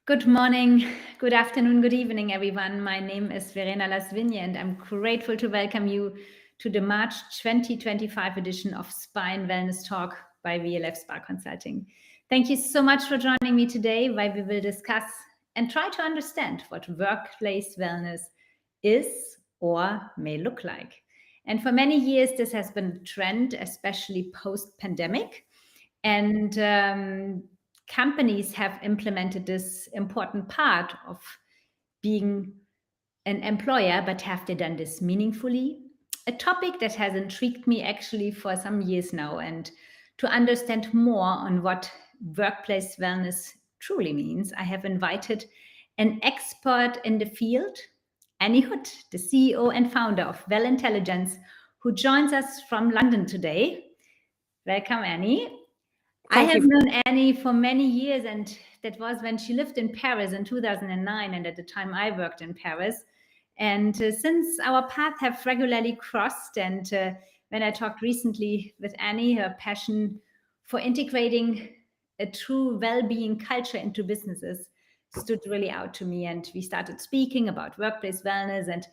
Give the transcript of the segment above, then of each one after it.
Good morning, good afternoon, good evening, everyone. My name is Verena Lasvigne, and I'm grateful to welcome you to the March 2025 edition of Spa and Wellness Talk by VLF Spa Consulting. Thank you so much for joining me today, where we will discuss and try to understand what workplace wellness is or may look like. And for many years, this has been a trend, especially post-pandemic. And companies have implemented this important part of being an employer, but have they done this meaningfully? A topic that has intrigued me actually for some years now. And to understand more on what workplace wellness truly means, I have invited an expert in the field, Anni Hood, the CEO and founder of Well Intelligence, who joins us from London today. Welcome, Anni. I have known Anni for many years, and that was when she lived in Paris in 2009, and at the time I worked in Paris. And since our paths have regularly crossed, and when I talked recently with Anni, her passion for integrating a true well-being culture into businesses stood really out to me. And we started speaking about workplace wellness, and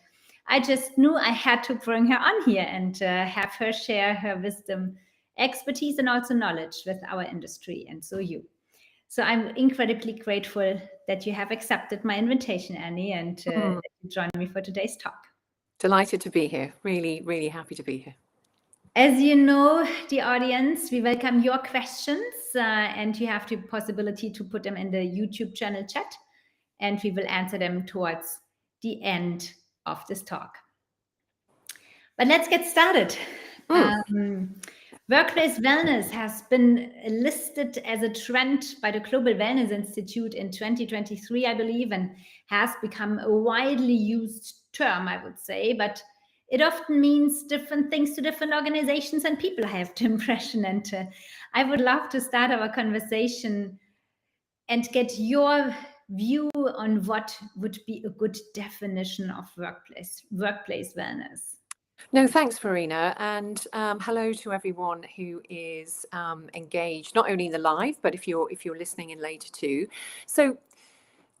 I just knew I had to bring her on here and have her share her wisdom, expertise, and also knowledge with our industry, and so you. So I'm incredibly grateful that you have accepted my invitation, Anni, and that you join me for today's talk. Delighted to be here. Really, really happy to be here. As you know, the audience, we welcome your questions, and you have the possibility to put them in the YouTube channel chat, and we will answer them towards the end of this talk. But let's get started. Workplace wellness has been listed as a trend by the Global Wellness Institute in 2023, I believe, and has become a widely used term, I would say. But it often means different things to different organizations and people, I have the impression. And I would love to start our conversation and get your view on what would be a good definition of workplace wellness. No, thanks, Verena, and hello to everyone who is engaged, not only in the live, but if you're listening in later too. So,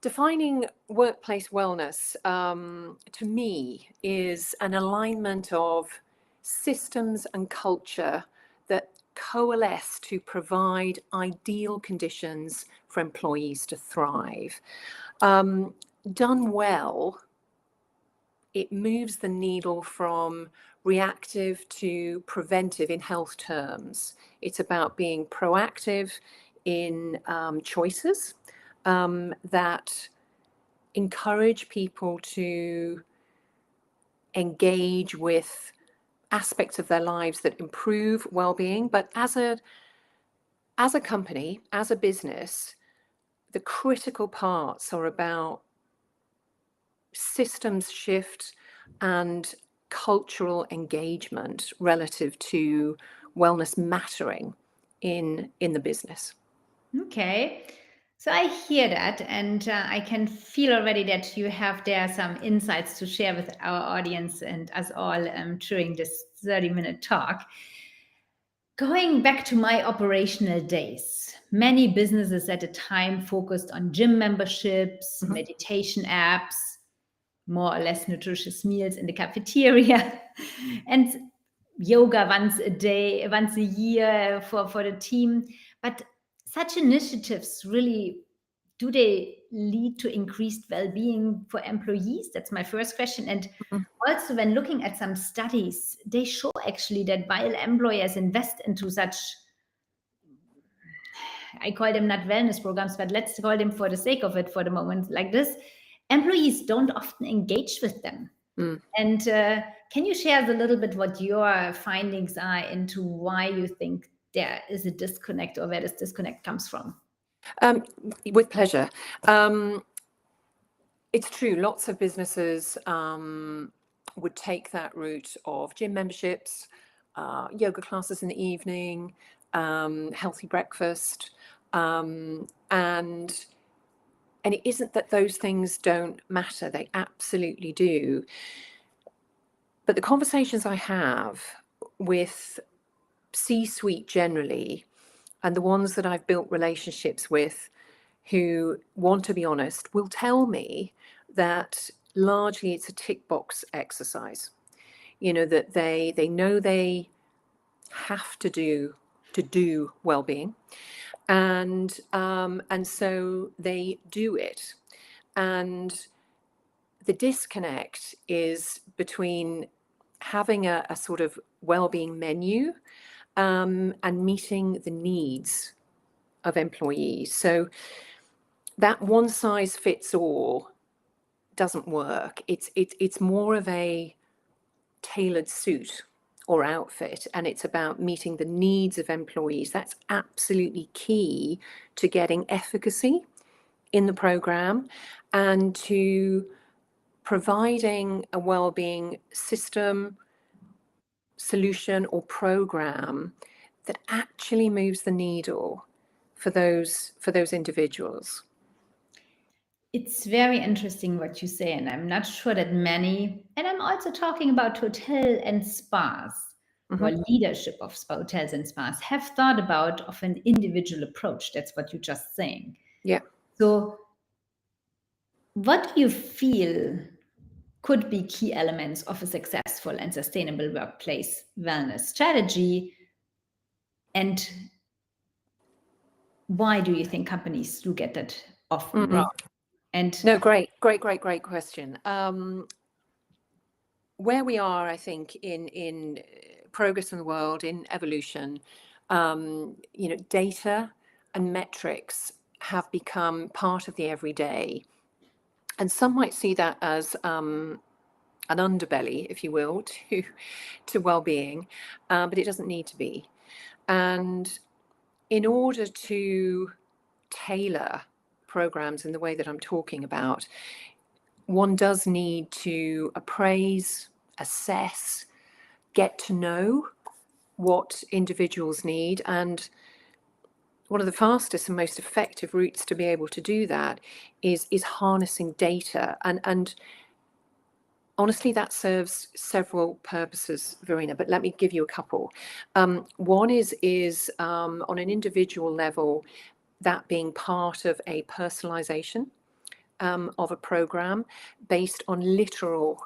defining workplace wellness to me is an alignment of systems and culture that coalesce to provide ideal conditions for employees to thrive. Done well, it moves the needle from reactive to preventive in health terms. It's about being proactive in choices that encourage people to engage with aspects of their lives that improve well-being. But as a company, as a business, the critical parts are about systems shift and cultural engagement relative to wellness mattering in the business. Okay, so I hear that, and I can feel already that you have there some insights to share with our audience and us all during this 30-minute talk. Going back to my operational days, many businesses at the time focused on gym memberships, meditation apps, more or less nutritious meals in the cafeteria, and yoga once a year for the team. But such initiatives really, do they lead to increased well-being for employees? That's my first question. And also, when looking at some studies, they show actually that while employers invest into such, I call them not wellness programs, but let's call them for the sake of it for the moment like this, employees don't often engage with them. And can you share a little bit what your findings are into why you think there is a disconnect or where this disconnect comes from? With pleasure. It's true, lots of businesses would take that route of gym memberships, yoga classes in the evening, healthy breakfast, and it isn't that those things don't matter, they absolutely do. But the conversations I have with C-suite generally, and the ones that I've built relationships with, who want to be honest will tell me that largely it's a tick box exercise. That they know they have to do well-being, and so they do it. And the disconnect is between having a sort of well-being menu and meeting the needs of employees. So that one size fits all doesn't work. It's more of a tailored suit or outfit, and it's about meeting the needs of employees. That's absolutely key to getting efficacy in the program and to providing a well-being system, solution, or program that actually moves the needle for those individuals. It's very interesting what you say, and I'm not sure that many, and I'm also talking about hotel and spas, or leadership of hotels and spas, have thought about of an individual approach. That's what you're just saying. Yeah. So what do you feel could be key elements of a successful and sustainable workplace wellness strategy? And why do you think companies do get that often wrong? And no, great question. Where we are, I think, in progress in the world, in evolution, data and metrics have become part of the everyday. And some might see that as an underbelly, if you will, to well-being, but it doesn't need to be. And in order to tailor programs in the way that I'm talking about, one does need to appraise, assess, get to know what individuals need. And one of the fastest and most effective routes to be able to do that is harnessing data. And honestly, that serves several purposes, Verena, but let me give you a couple. One is on an individual level, that being part of a personalization of a program based on literal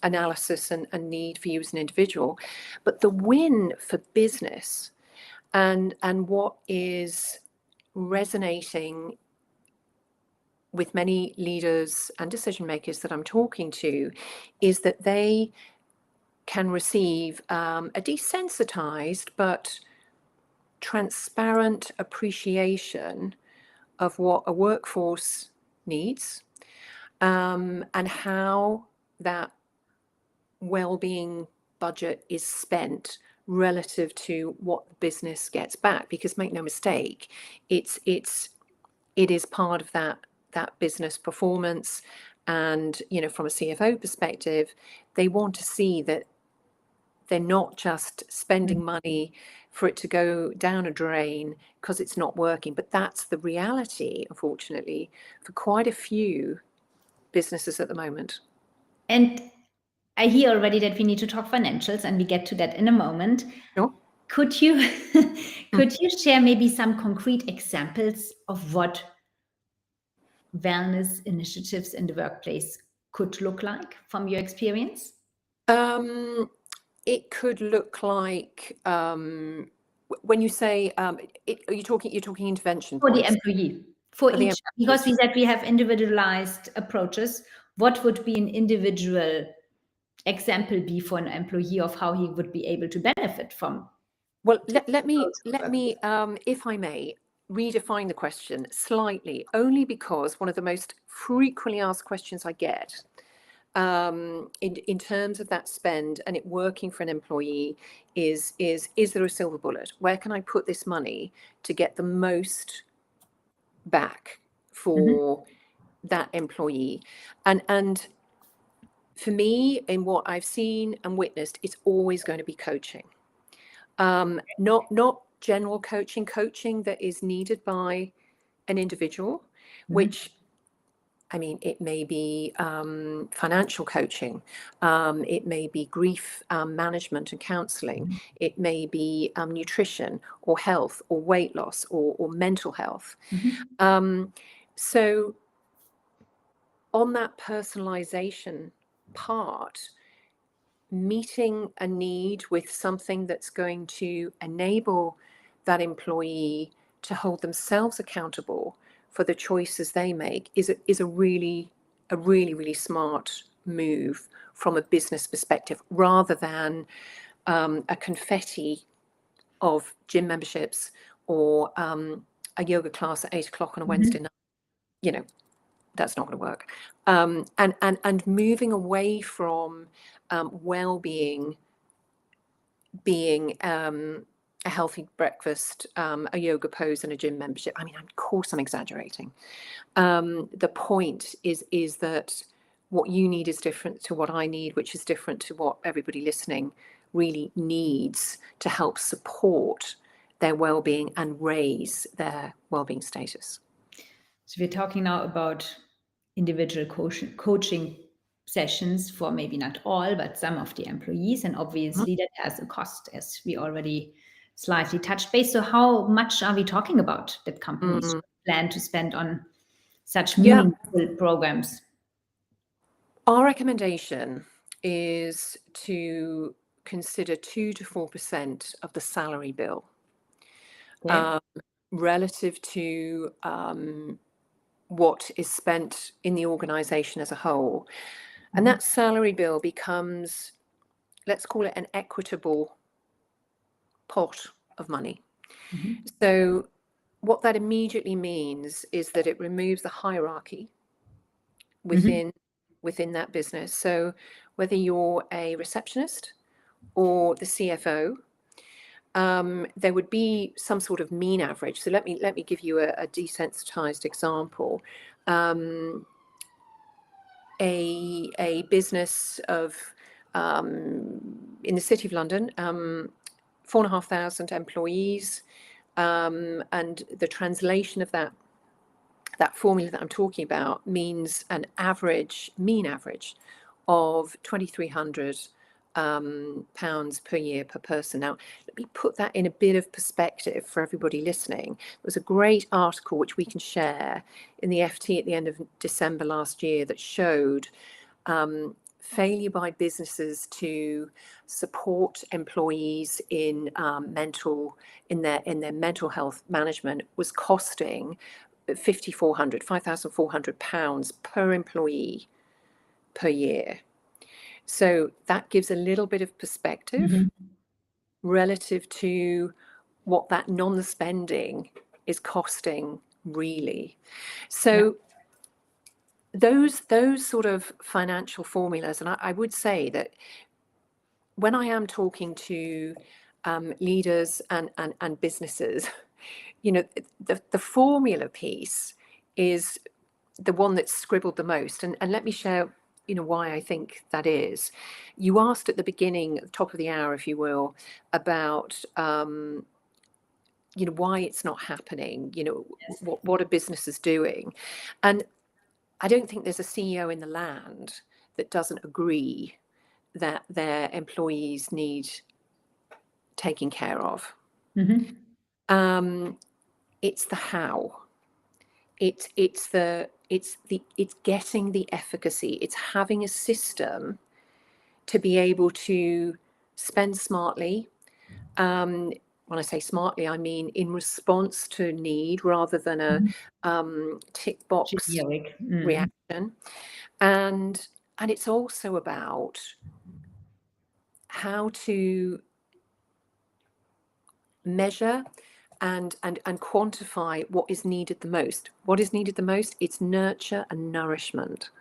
analysis and need for you as an individual. But the win for business and what is resonating with many leaders and decision makers that I'm talking to is that they can receive a desensitized but transparent appreciation of what a workforce needs, and how that well-being budget is spent relative to what the business gets back. Because make no mistake, it is part of that business performance. And from a CFO perspective, they want to see that they're not just spending money for it to go down a drain because it's not working. But that's the reality, unfortunately, for quite a few businesses at the moment. And I hear already that we need to talk financials, and we get to that in a moment. Sure. Could you share maybe some concrete examples of what wellness initiatives in the workplace could look like from your experience? It could look like, when you say, you're talking intervention For points. the employee, for For the each, because we said we have individualized approaches. What would be an individual example be for an employee of how he would be able to benefit from? Well, let me, if I may, redefine the question slightly, only because one of the most frequently asked questions I get in terms of that spend and it working for an employee is there a silver bullet? Where can I put this money to get the most back for that employee? And for me, in what I've seen and witnessed, it's always going to be coaching. Not general coaching that is needed by an individual, which I mean, it may be financial coaching, it may be grief management and counselling, it may be nutrition or health or weight loss or mental health. So on that personalisation part, meeting a need with something that's going to enable that employee to hold themselves accountable for the choices they make is a really smart move from a business perspective, rather than a confetti of gym memberships or a yoga class at 8 o'clock on a Wednesday night. You know, that's not going to work. And moving away from well-being being a healthy breakfast, a yoga pose, and a gym membership. I mean, of course, I'm exaggerating. The point is that what you need is different to what I need, which is different to what everybody listening really needs to help support their well-being and raise their well-being status. So we're talking now about individual coaching sessions for maybe not all, but some of the employees. And obviously that has a cost, as we already slightly touched base. So how much are we talking about that companies plan to spend on such meaningful programs? Our recommendation is to consider 2 to 4% of the salary bill relative to what is spent in the organisation as a whole. And that salary bill becomes, let's call it, an equitable pot of money. So what that immediately means is that it removes the hierarchy within that business. So whether you're a receptionist or the CFO, there would be some sort of mean average. So let me give you a desensitized example. A business of in the City of London, 4,500 employees, and the translation of that formula that I'm talking about means an mean average of 2,300 pounds per year per person. Now, let me put that in a bit of perspective for everybody listening. There was a great article which we can share in the FT at the end of December last year that showed failure by businesses to support employees in their mental health management was costing £5,400 per employee per year. So that gives a little bit of perspective relative to what that non-spending is costing really. So those sort of financial formulas, and I would say that when I am talking to leaders and businesses, you know, the formula piece is the one that's scribbled the most. And let me share, you know, why I think that is. You asked at the beginning, at the top of the hour, if you will, about, you know, why it's not happening, you know, what are businesses doing? And I don't think there's a CEO in the land that doesn't agree that their employees need taking care of. It's the how. It's getting the efficacy. It's having a system to be able to spend smartly. When I say smartly, I mean in response to need rather than a tick box reaction. And it's also about how to measure and quantify what is needed the most. What is needed the most? It's nurture and nourishment.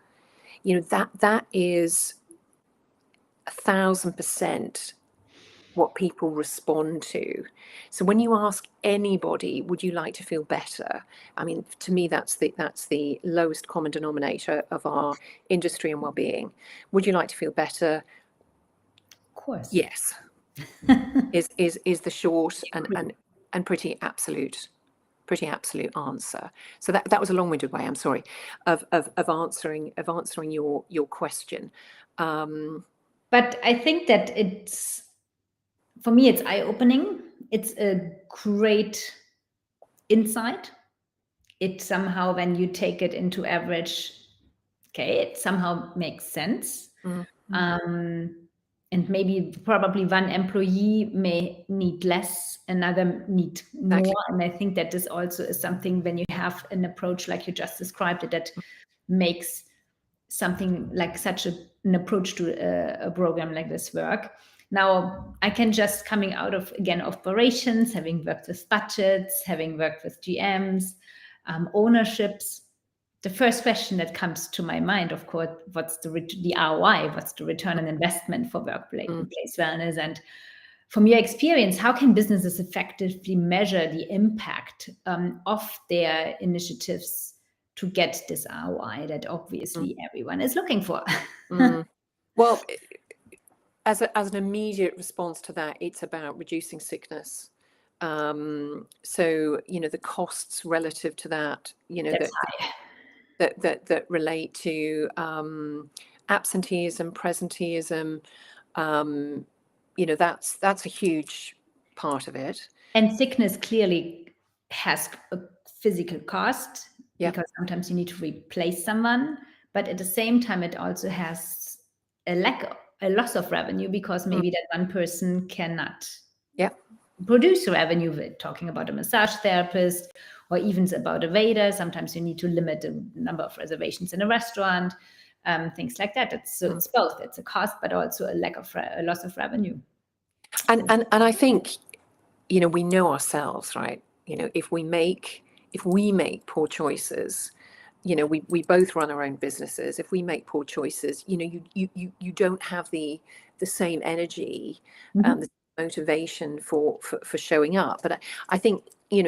You know, that is 1,000% what people respond to. So when you ask anybody, would you like to feel better? I mean, to me, that's the lowest common denominator of our industry and well-being. Would you like to feel better? Of course. Yes. is the short and pretty absolute pretty absolute answer. So that was a long-winded way, I'm sorry, of answering your question. But I think that for me, it's eye-opening. It's a great insight. It somehow, when you take it into average, okay, it somehow makes sense. And maybe probably one employee may need less, another need more. Exactly. And I think that this also is something, when you have an approach like you just described it, that makes something like such an approach to a program like this work. Now, I can just, coming out of, again, operations, having worked with budgets, having worked with GMs, ownerships, the first question that comes to my mind, of course, what's the ROI? What's the return on investment for workplace wellness? And from your experience, how can businesses effectively measure the impact of their initiatives to get this ROI that obviously everyone is looking for? Well, as an immediate response to that, it's about reducing sickness. So, the costs relative to that, that relate to absenteeism, presenteeism, that's a huge part of it. And sickness clearly has a physical cost, because sometimes you need to replace someone, but at the same time, it also has a loss of revenue, because maybe that one person cannot produce revenue. We're talking about a massage therapist, or even about a waiter. Sometimes you need to limit the number of reservations in a restaurant, things like that. It's both. It's a cost, but also a loss of revenue. And I think, we know ourselves, right? If we make poor choices, we both run our own businesses. If we make poor choices, you don't have the same energy, the motivation for showing up. But I think,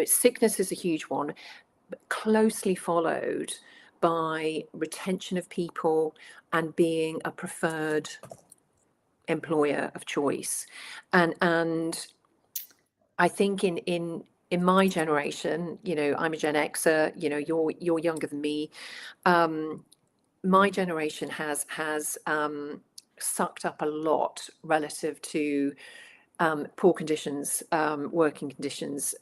sickness is a huge one, but closely followed by retention of people and being a preferred employer of choice. And I think in my generation, I'm a Gen Xer, you're younger than me. My generation has sucked up a lot relative to poor conditions, working conditions,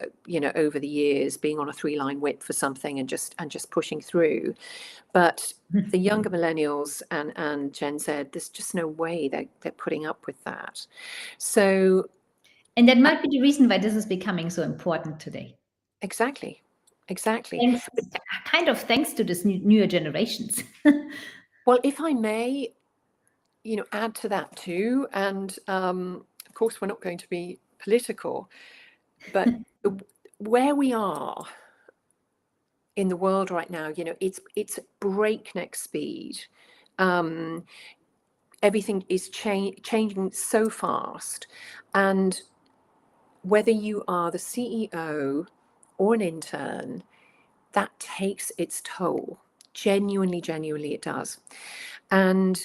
over the years, being on a 3-line whip for something and just pushing through. But the younger millennials and Gen Z, there's just no way they're putting up with that. So. And that might be the reason why this is becoming so important today. Exactly. Thanks to this newer generations. Well, if I may, add to that too, and of course we're not going to be political, but where we are in the world right now, it's breakneck speed. Everything is changing so fast, and whether you are the CEO or an intern, that takes its toll. Genuinely it does. And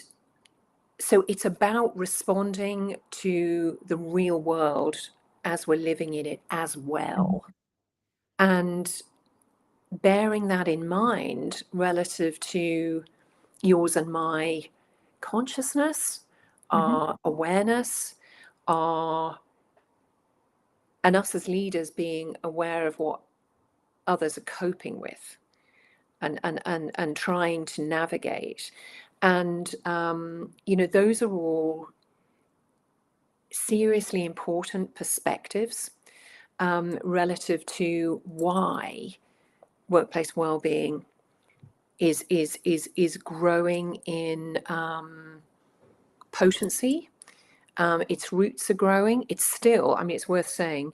so it's about responding to the real world as we're living in it as well. And bearing that in mind relative to yours and my consciousness, our awareness, and us as leaders being aware of what others are coping with and trying to navigate. And, those are all seriously important perspectives relative to why workplace well-being is growing in potency. Its roots are growing. It's still, it's worth saying,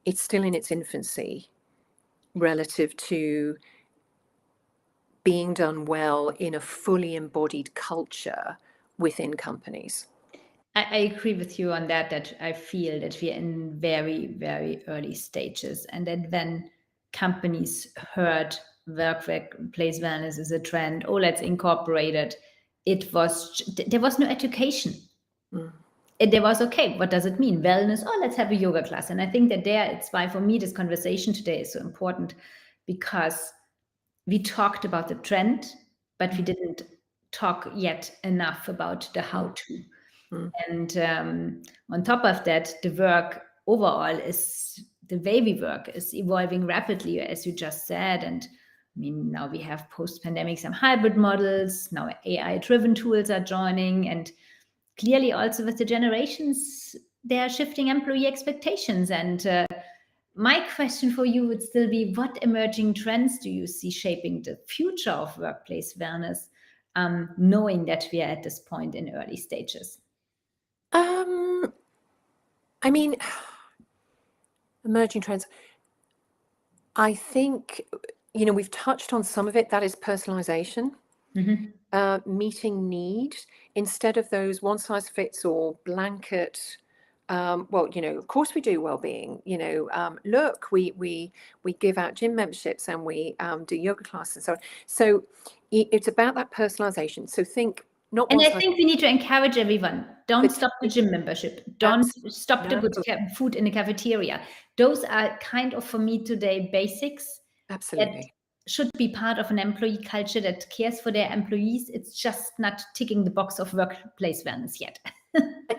it's still in its infancy relative to being done well in a fully embodied culture within companies. I agree with you on that I feel that we're in very, very early stages, and that when companies heard workplace wellness is a trend, let's incorporate it, there was no education. There was, okay, what does it mean? Wellness, let's have a yoga class. And I think that it's why for me this conversation today is so important, because we talked about the trend, but we didn't talk yet enough about the how to. And on top of that, the work overall the way we work is evolving rapidly, as you just said. And I mean, now we have post-pandemic some hybrid models. Now AI-driven tools are joining, and clearly also with the generations, they are shifting employee expectations. And my question for you would still be, what emerging trends do you see shaping the future of workplace wellness, knowing that we are at this point in early stages? I mean, emerging trends. I think, we've touched on some of it. That is personalization, meeting need instead of those one size fits all blanket. Well, of course we do well-being. Look, we give out gym memberships and we do yoga classes and so on. So it's about that personalization. So think not And one I size. think we need to encourage everyone. Don't stop the gym membership. Don't stop the good food in the cafeteria. Those are kind of, for me today, basics Absolutely. that should be part of an employee culture that cares for their employees. It's just not ticking the box of workplace wellness yet.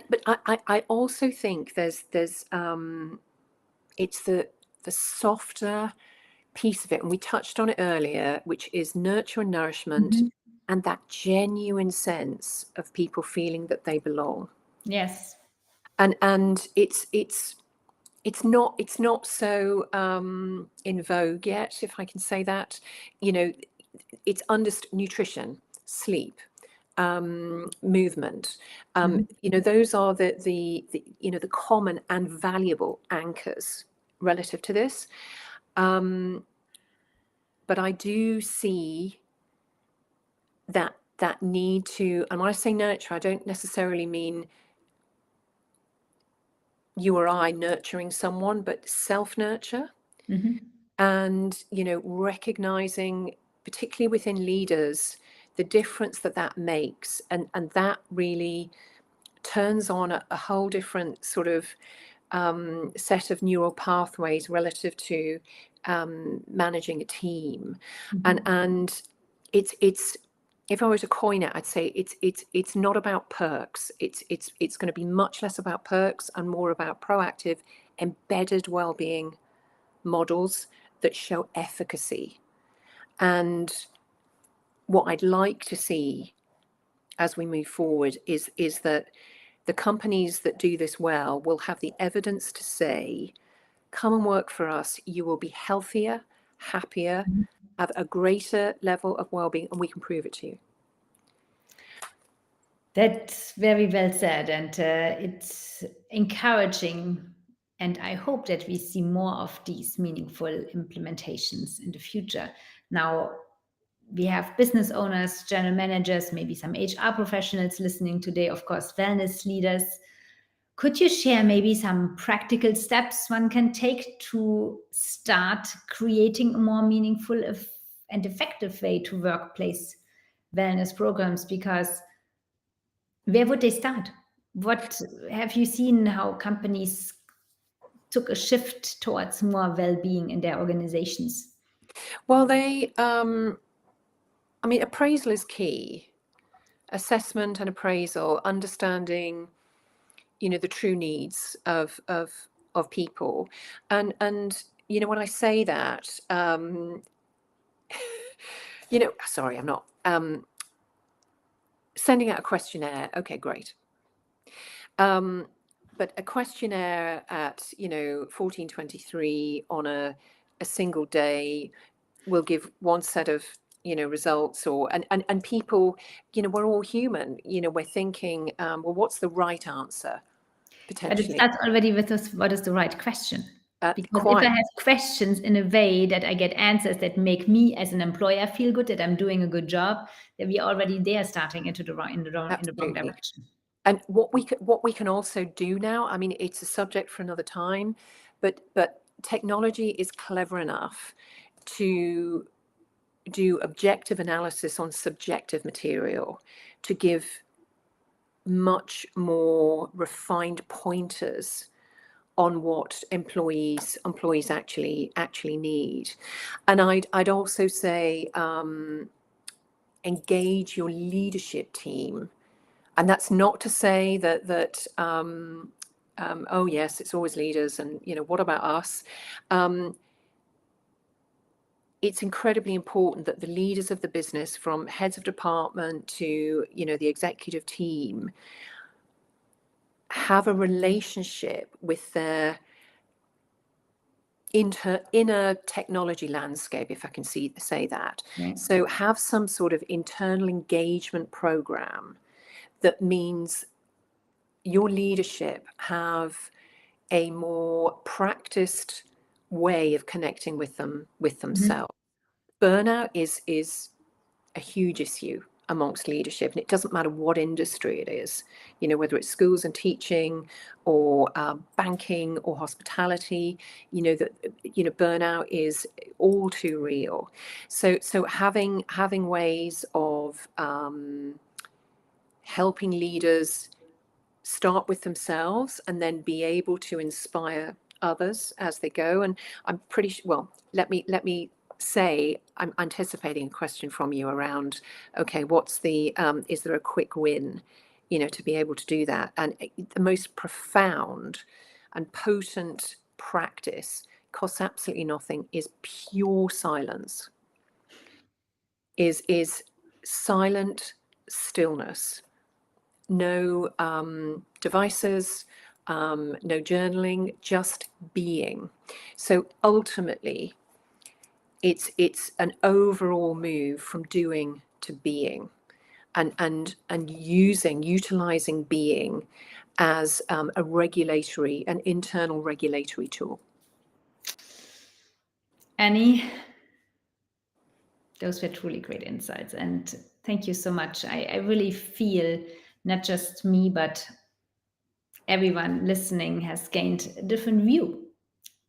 But I also think there's it's the softer piece of it, and we touched on it earlier, which is nurture and nourishment, and that genuine sense of people feeling that they belong. Yes. And it's not so in vogue yet, if I can say that. It's nutrition, sleep, movement. Those are the common and valuable anchors relative to this. But I do see that need to, and when I say nurture, I don't necessarily mean you or I nurturing someone, but self-nurture. And, recognizing, particularly within leaders, the difference that makes. And that really turns on a whole different sort of set of neural pathways relative to managing a team. And it's if I were to coin it, I'd say it's not about perks. It's going to be much less about perks and more about proactive, embedded well-being models that show efficacy. And what I'd like to see as we move forward is that the companies that do this well will have the evidence to say, come and work for us, you will be healthier, happier, have a greater level of well-being, and we can prove it to you. That's very well said, and it's encouraging. And I hope that we see more of these meaningful implementations in the future. Now, we have business owners, general managers, maybe some HR professionals listening today, of course, wellness leaders. Could you share maybe some practical steps one can take to start creating a more meaningful and effective way to workplace wellness programs? Because where would they start? What have you seen how companies took a shift towards more well-being in their organizations? Well, appraisal is key. Assessment and appraisal, understanding, the true needs of people. And when I say that, sorry, I'm not sending out a questionnaire. Okay, great. But a questionnaire at 14:23 on a single day will give one set of results, and people, we're all human. We're thinking, well, what's the right answer potentially? But it starts already with us, what is the right question? Because Quite. if I have questions in a way that I get answers that make me as an employer feel good, that I'm doing a good job, then we're already there starting in the wrong direction. And what we can also do now, it's a subject for another time, but technology is clever enough to do objective analysis on subjective material to give much more refined pointers on what employees actually need. And I'd also say engage your leadership team. And that's not to say that oh yes, it's always leaders, and what about us? It's incredibly important that the leaders of the business, from heads of department to the executive team, have a relationship with their inner technology landscape, if I can say that. Right. So have some sort of internal engagement program that means your leadership have a more practiced way of connecting with themselves. Burnout is a huge issue amongst leadership, and it doesn't matter what industry it is, whether it's schools and teaching, or banking, or hospitality. Burnout is all too real. So having ways of helping leaders start with themselves and then be able to inspire others as they go. And I'm pretty sure, well, let me say, I'm anticipating a question from you around, okay, what's the is there a quick win, to be able to do that? And the most profound and potent practice, costs absolutely nothing, is pure silence. Is silent stillness. No devices, no journaling, just being. So ultimately, it's an overall move from doing to being, and utilizing being as an internal regulatory tool. Annie, those were truly great insights, and thank you so much. I really feel not just me, but everyone listening has gained a different view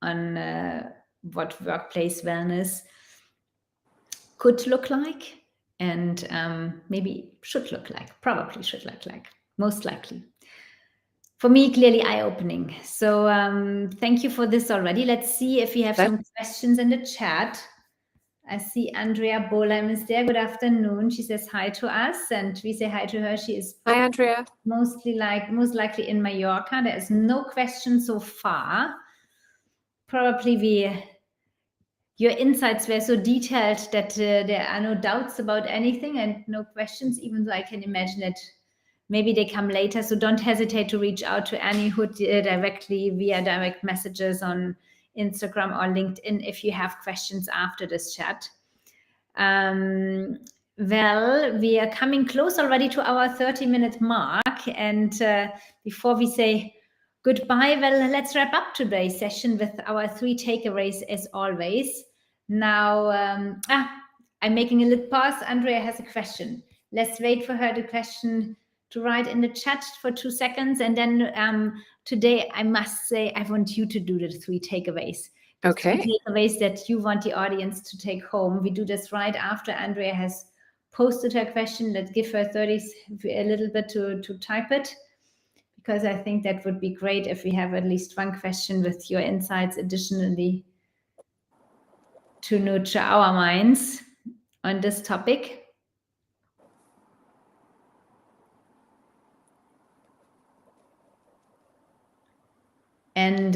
on what workplace wellness could look like, and maybe should look like, probably should look like, most likely. For me, clearly eye-opening. So thank you for this already. Let's see if we have some questions in the chat. I see Andrea Bolheim is there. Good afternoon. She says hi to us, and we say hi to her. She is Hi, Andrea. most likely in Mallorca. There is no question so far. Probably your insights were so detailed that there are no doubts about anything and no questions, even though I can imagine that maybe they come later. So don't hesitate to reach out to Anni Hood directly via direct messages on Instagram or LinkedIn if you have questions after this chat. Well, we are coming close already to our 30-minute mark. And before we say goodbye, well, let's wrap up today's session with our 3 takeaways as always. Now, I'm making a little pause. Andrea has a question. Let's wait for her the question to write in the chat for 2 seconds. And then today, I must say, I want you to do the 3 takeaways. Okay. 3 takeaways that you want the audience to take home. We do this right after Andrea has posted her question. Let's give her a little bit to type it, because I think that would be great if we have at least one question with your insights additionally to nurture our minds on this topic. And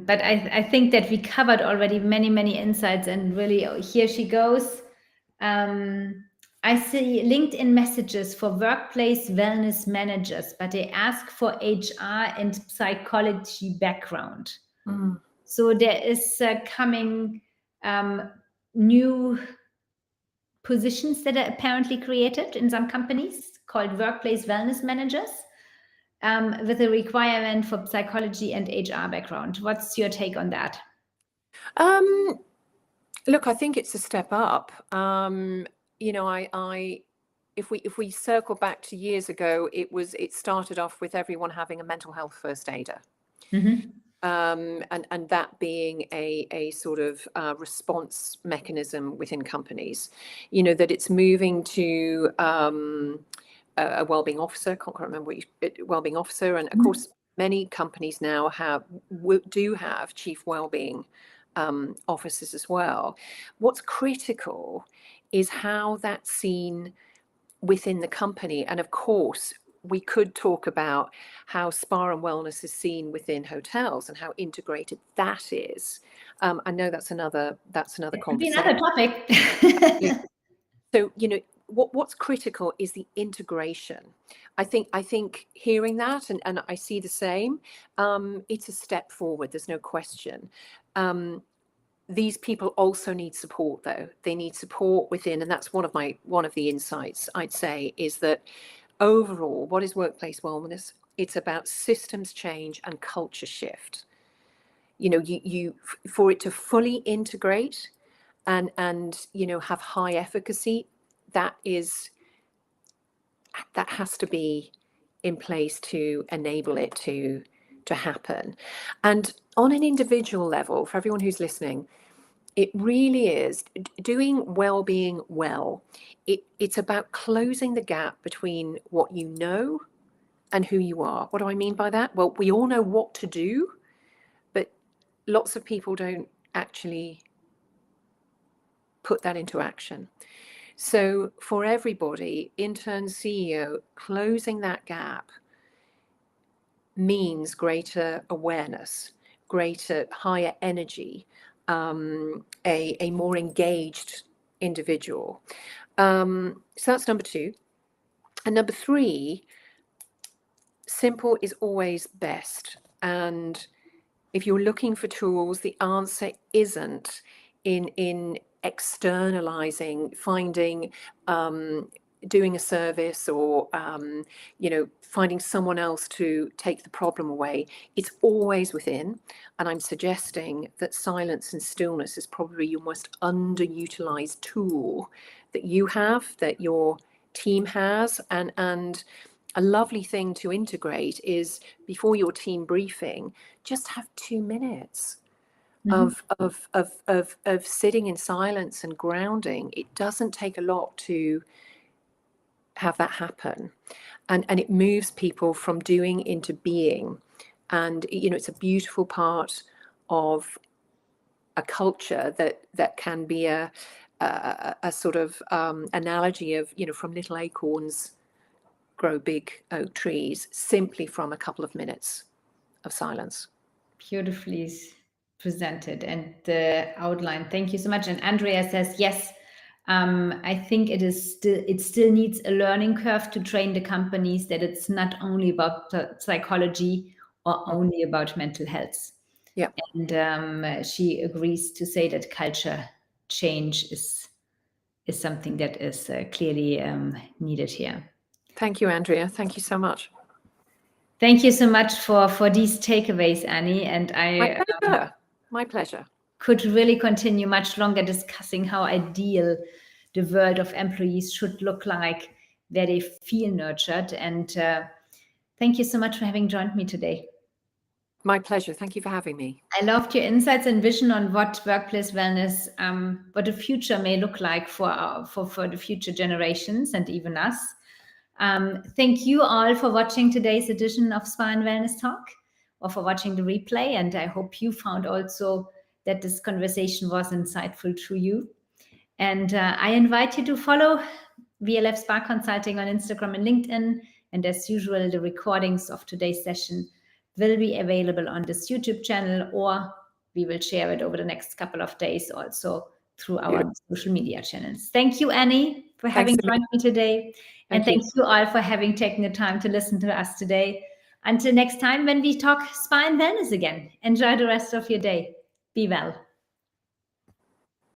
but I think that we covered already many insights, and really, here she goes. I see LinkedIn messages for workplace wellness managers, but they ask for HR and psychology background. So there is coming new positions that are apparently created in some companies called workplace wellness managers, with a requirement for psychology and HR background. What's your take on that? Look, I think it's a step up. If we circle back to years ago, it started off with everyone having a mental health first aider. And that being a sort of response mechanism within companies, that it's moving to a wellbeing officer. Can't quite remember wellbeing officer, and of course many companies now do have chief wellbeing officers as well. What's critical is how that's seen within the company. And of course, we could talk about how spa and wellness is seen within hotels and how integrated that is. I know that's another conversation. Another topic. So, what's critical is the integration. I think hearing that, and I see the same, it's a step forward. There's no question. These people also need support, though. They need support within, and that's one of the insights I'd say is that overall, what is workplace wellness? It's about systems change and culture shift. You for it to fully integrate and have high efficacy, that has to be in place to enable it to happen. And on an individual level, for everyone who's listening, it really is doing well-being well. It's about closing the gap between what you know and who you are. What do I mean by that? Well, we all know what to do, but lots of people don't actually put that into action. So for everybody, intern, CEO, closing that gap means greater awareness, greater, higher energy, a more engaged individual. So that's number 2. And number 3, simple is always best. And if you're looking for tools, the answer isn't in externalizing, finding, doing a service or, finding someone else to take the problem away. It's always within. And I'm suggesting that silence and stillness is probably your most underutilized tool that you have, that your team has. And a lovely thing to integrate is before your team briefing, just have 2 minutes of sitting in silence and grounding. It doesn't take a lot to have that happen, and it moves people from doing into being. And it's a beautiful part of a culture that can be a sort of analogy of from little acorns grow big oak trees, simply from a couple of minutes of silence. Beautifully presented and the outline. Thank you so much. And Andrea says, yes, I think it still needs a learning curve to train the companies that it's not only about psychology or only about mental health. Yeah. And she agrees to say that culture change is something that is clearly needed here. Thank you, Andrea. Thank you so much. Thank you so much for these takeaways, Annie. And My pleasure. Could really continue much longer discussing how ideal the world of employees should look like, where they feel nurtured. And thank you so much for having joined me today. My pleasure. Thank you for having me. I loved your insights and vision on what workplace wellness, what the future may look like for the future generations and even us. Thank you all for watching today's edition of Spa and Wellness Talk, or for watching the replay. And I hope you found also that this conversation was insightful to you. And I invite you to follow VLF Spa Consulting on Instagram and LinkedIn. And as usual, the recordings of today's session will be available on this YouTube channel, or we will share it over the next couple of days also through our social media channels. Thank you, Annie, for having joined me today. And thank you all for having taken the time to listen to us today. Until next time, when we talk spa and wellness again, enjoy the rest of your day. Be well.